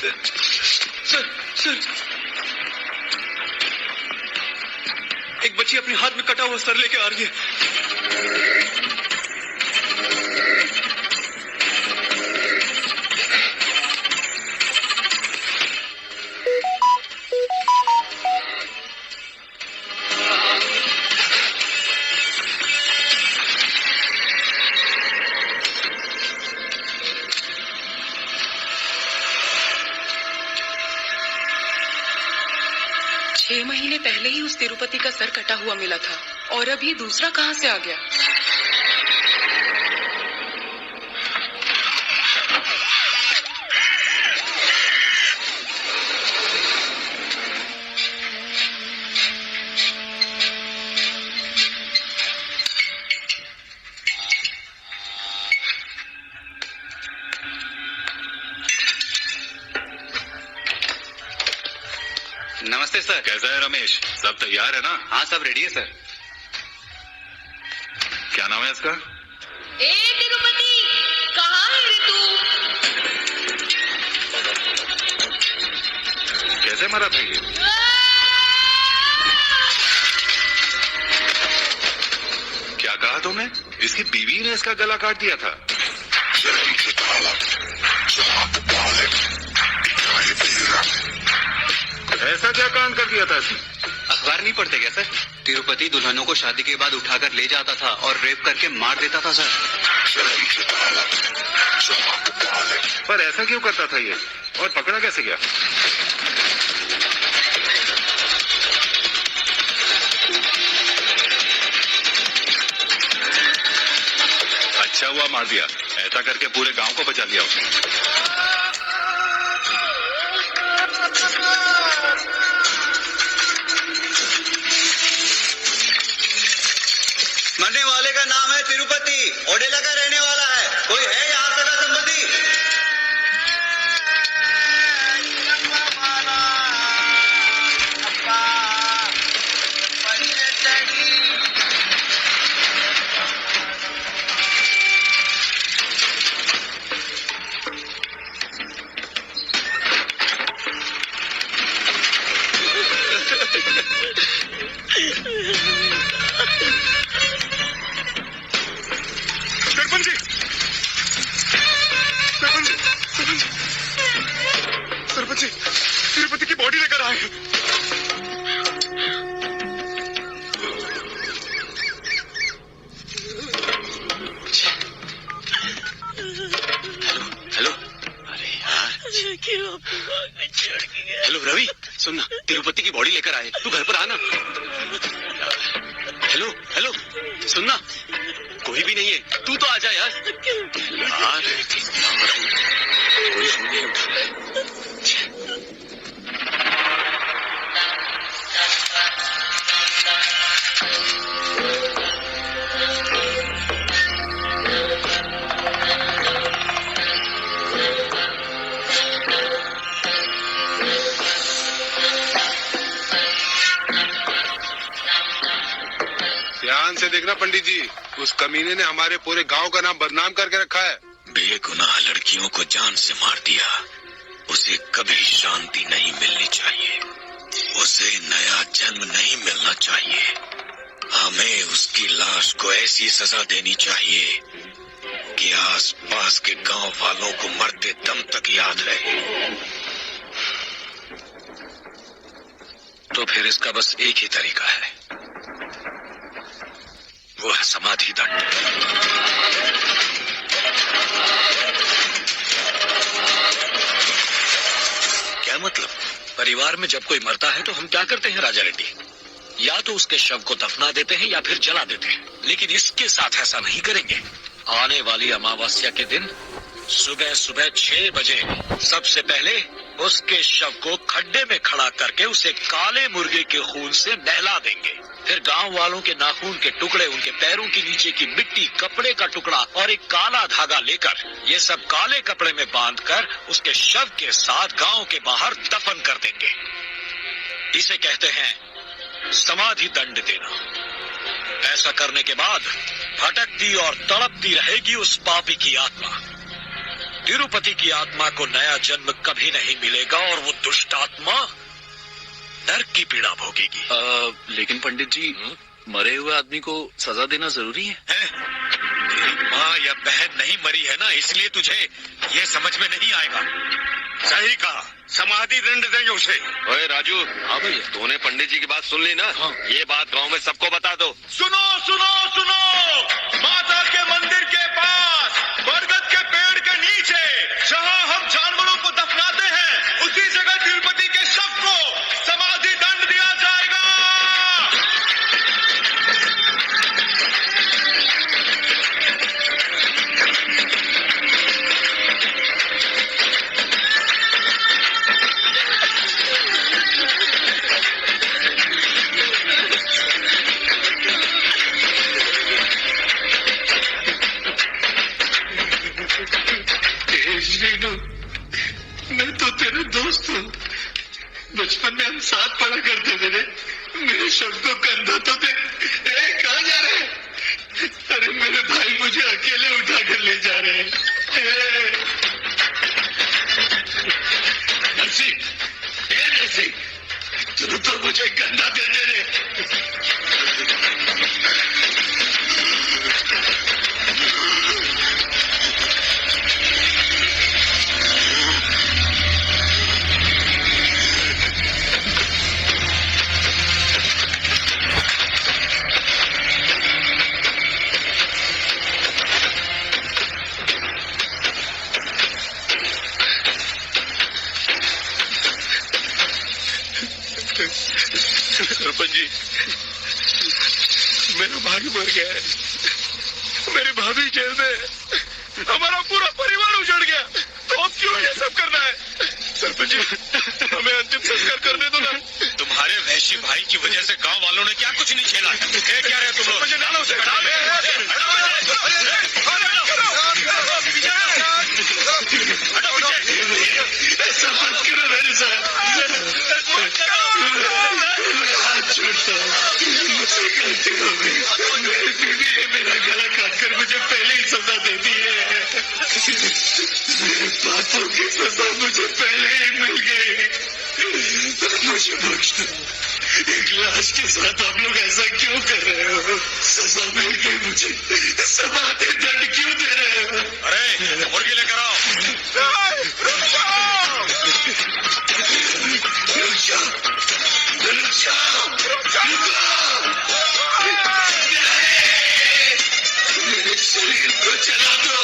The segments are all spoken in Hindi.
सर सर, एक बच्ची अपने हाथ में कटा हुआ सर लेके आ रही है। छह महीने पहले ही उस तिरुपति का सर कटा हुआ मिला था और अब ये दूसरा कहां से आ गया? नमस्ते सर। कैसा है रमेश? सब तैयार है ना? हाँ सब रेडी है सर। क्या नाम है इसका? ए तिरुपति, कहाँ है रे तू? कैसे मरा था ये? क्या कहा तुमने? इसकी बीवी ने इसका गला काट दिया था। ऐसा क्या कांड कर दिया था इसने? अखबार नहीं पढ़ते क्या सर? तिरुपति दुल्हनों को शादी के बाद उठाकर ले जाता था और रेप करके मार देता था सर। पर ऐसा क्यों करता था ये? और पकड़ा कैसे गया? अच्छा हुआ मार दिया। ऐसा करके पूरे गांव को बचा लिया उसने। मरने वाले का नाम है तिरुपति, ओडेला का रहने वाला है। कोई है यहाँ सगा संबंधी? सरपंच जी, तिरुपति की बॉडी लेकर आए। हेलो। अरे यार, हेलो रवि, सुनना, तिरुपति की बॉडी लेकर आए, तू घर पर आना। हेलो हेलो, सुनना, कोई भी नहीं है, तू तो आ जा यार। यार कोई फोन नहीं उठा रहा है। ध्यान से देखना पंडित जी, उस कमीने ने हमारे पूरे गांव का नाम बदनाम करके रखा है। बेगुनाह लड़कियों को जान से मार दिया। उसे कभी शांति नहीं मिलनी चाहिए, उसे नया जन्म नहीं मिलना चाहिए। हमें उसकी लाश को ऐसी सजा देनी चाहिए कि आसपास के गांव वालों को मरते दम तक याद रहे। तो फिर इसका बस एक ही तरीका है, वो है समाधि दंड। क्या मतलब? परिवार में जब कोई मरता है तो हम क्या करते हैं राजा रेड्डी? या तो उसके शव को दफना देते हैं या फिर जला देते हैं, लेकिन इसके साथ ऐसा नहीं करेंगे। आने वाली अमावस्या के दिन सुबह सुबह 6 बजे सबसे पहले उसके शव को खड्डे में खड़ा करके उसे काले मुर्गे के खून से नहला देंगे। फिर गांव वालों के नाखून के टुकड़े, उनके पैरों के नीचे की मिट्टी, कपड़े का टुकड़ा और एक काला धागा लेकर ये सब काले कपड़े में बांधकर उसके शव के साथ गांव के बाहर दफन कर देंगे। इसे कहते हैं समाधि दंड देना। ऐसा करने के बाद भटकती और तड़पती रहेगी उस पापी की आत्मा। तिरुपति की आत्मा को नया जन्म कभी नहीं मिलेगा और वो दुष्ट आत्मा नरक की पीड़ा भोगेगी। लेकिन पंडित जी, मरे हुए आदमी को सजा देना जरूरी है? तेरी माँ या बहन नहीं मरी है ना, इसलिए तुझे ये समझ में नहीं आएगा। सही कहा, समाधि दंड देंगे उसे। ओए राजू, हाँ भैया। तूने पंडित जी की बात सुन ली ना? हाँ। ये बात गांव में सबको बता दो। सुनो सुनो सुनो, माता के मंदिर के पास बरगद के पेड़ के नीचे जहां हम जानवरों को दफनाते हैं, उसी जगह तिरुपति के शव को समाधि दंड दिया जाएगा। मैं तो तेरा दोस्त हूँ। बचपन में हम साथ पढ़ा करते थे। मेरे शब्द को कंधा तो दे। कहाँ जा रहे हैं? अरे मेरे भाई मुझे अकेले उठा कर ले जा रहे हैं। नरसी, तू तो मुझे कंधा दे दे रे। सरपंच जी, मेरा भाई मर गया है, मेरी भाभी जेल में है, हमारा पूरा परिवार उजड़ गया, तो अब क्यों ये सब करना है? सरपंच जी, हमें अंतिम संस्कार करने दो ना। तुम्हारे वैश्य भाई की वजह से गांव वालों ने क्या कुछ नहीं झेला है? क्या रहे तुम लोग? डालो उसे, ऐसा मत करो मेरे साथ। छोड़ता हूँ, मुझसे गलती हो गई। मेरी बीवी ने मेरा गला काटकर मुझे पहले ही सजा दे दी है। मेरे पापों की सजा मुझे पहले ही मिल गई। मुझे बख्श दो। एक लाश के साथ आप लोग ऐसा क्यों कर रहे हो? सजा मिल गई मुझे, समाधि दंड क्यों दे रहे हो? अरे मुर्गी लेकर आओ। रुक जाओ, रुक जाओ, रुक जाओ। मेरे शरीर को चला दो,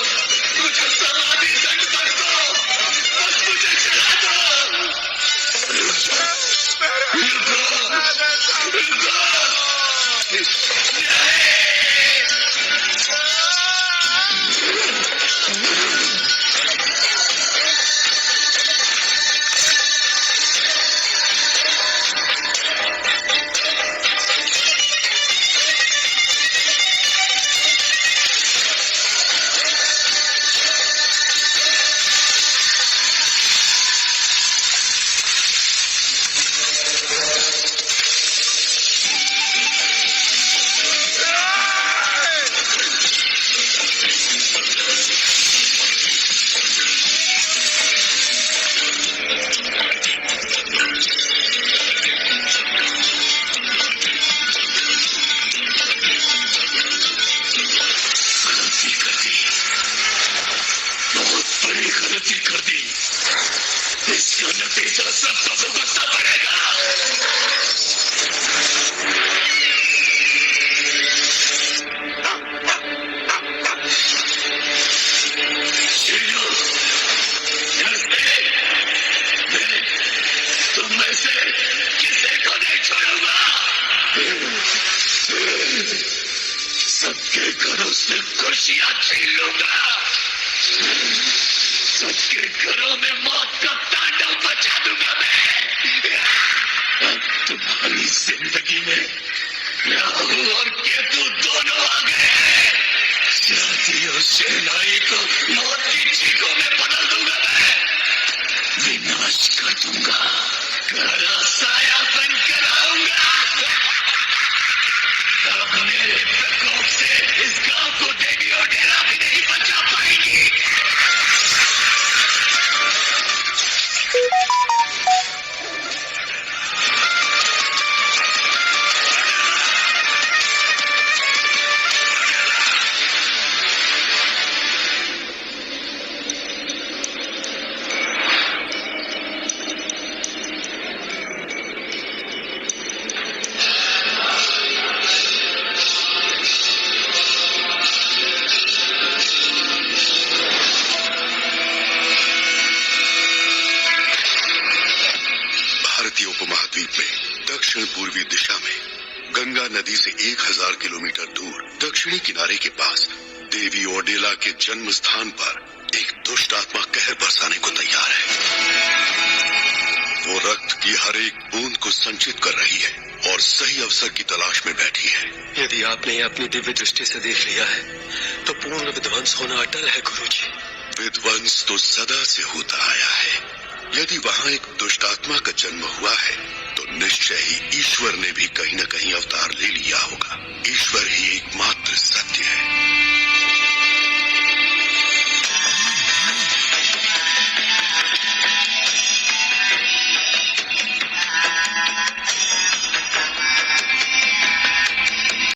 मुझे समाधि दंड कर दो, बस मुझे चला दो। रुक जाओ, रुको, रुको। सबके घरों से खुशियां छीन लूंगा, सबके घरों में मौत का तांडव मचा दूंगा मैं। तुम्हारी जिंदगी में राहु और केतु दोनों आ गए हैं। जाति और सेनाई को मौत की चीखों में बदल दूंगा मैं, विनाश कर दूंगा, काला साया बनकर आऊंगा। अब मेरे प्रकोप से इस गांव को देवी और डेरा भी नहीं बचा पाएगी। उपमहाद्वीप में दक्षिण पूर्वी दिशा में गंगा नदी से 1000 किलोमीटर दूर दक्षिणी किनारे के पास देवी ओडेला के जन्म स्थान पर एक दुष्ट आत्मा कहर बरसाने को तैयार है। वो रक्त की हर एक बूंद को संचित कर रही है और सही अवसर की तलाश में बैठी है। यदि आपने ये अपनी दिव्य दृष्टि से देख लिया है तो पूर्ण विध्वंस होना अटल है गुरुजी। विध्वंस तो सदा से होता आया है। यदि वहाँ एक दुष्ट आत्मा का जन्म हुआ है तो निश्चय ही ईश्वर ने भी कहीं न कहीं अवतार ले लिया होगा। ईश्वर ही एकमात्र सत्य है।